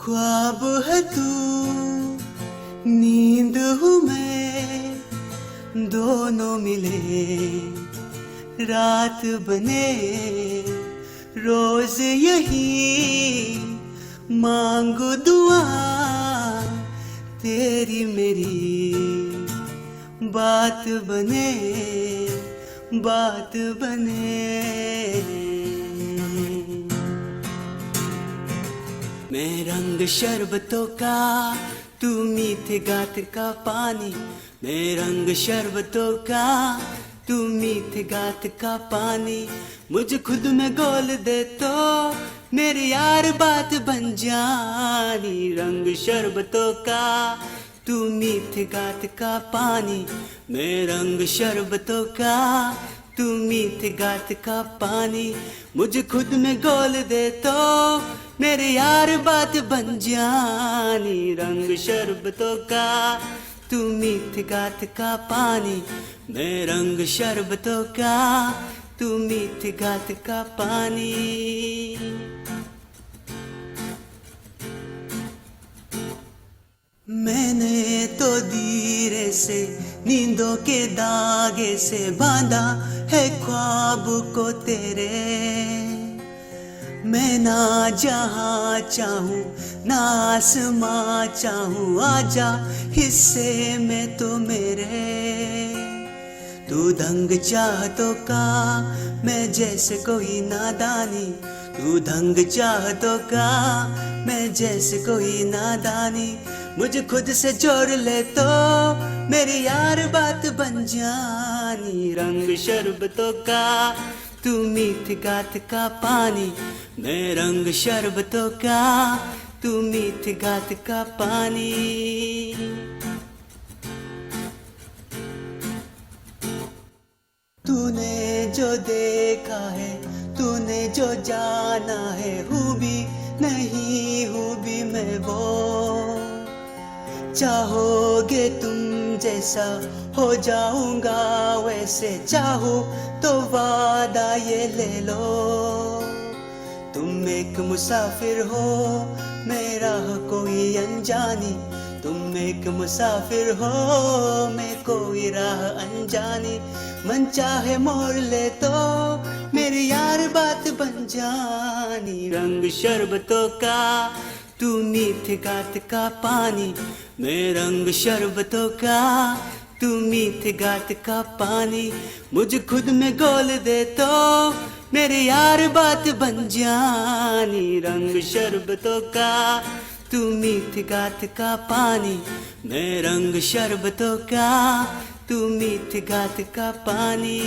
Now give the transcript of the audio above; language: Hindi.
ख्वाब है तू, नींद हूँ मैं, दोनों मिले रात बने। रोज यही मांगू दुआ, तेरी मेरी बात बने, बात बने। मैं रंग शरबतों का, तू मीठे गात का पानी। मैं रंग शरबतों का, तू मीठे गात का पानी। मुझे खुद में घोल दे तो मेरी यार बात बन जानी। रंग शरबतों का, तू मीठे गात का पानी। मैं रंग शरबतों का, तू मीठे गात का पानी। मुझे खुद में घोल दे तो मेरे यार बात बन जानी। रंग शरबतों का, तू मीठे गात का पानी। मैं रंग शरबतों का, तू मीठे गात का पानी। मैंने तो धीरे से नींदों के धागे से बांधा है ख्वाब को तेरे। मैं ना जहाँ चाहूँ ना आसमां चाहूँ, आजा हिस्से में तो मेरे। तू दंग चाहतों का, मैं जैसे कोई नादानी। तू दंग चाहतों का, मैं जैसे कोई नादानी। मुझे खुद से जोड़ ले तो मेरी यार बात बन जानी। रंग शरबतों का, तू मीठे गात का पानी। मैं रंग शरबतों का, तू मीठे गात का पानी। तूने जो देखा है, तूने जो जाना है, हूँ भी नहीं हूँ भी मैं वो। चाहोगे तुम जैसा हो जाऊंगा वैसे, चाहो तो वादा ये ले लो। तुम एक मुसाफिर हो, मेरा कोई अनजानी। तुम एक मुसाफिर हो, मैं कोई राह अनजानी। मन चाहे मोड़ ले तो मेरी यार बात बन जानी। रंग शरबतों का, तू मीठे गात का पानी। मैं रंग शरबतों का, तू मीठे गात का पानी। मुझे खुद में घोल दे तो मेरे यार बात बन जानी। रंग शरबतों का, तू मीठे गात का पानी। मैं रंग शरबतों का, तू मीठे गात का पानी।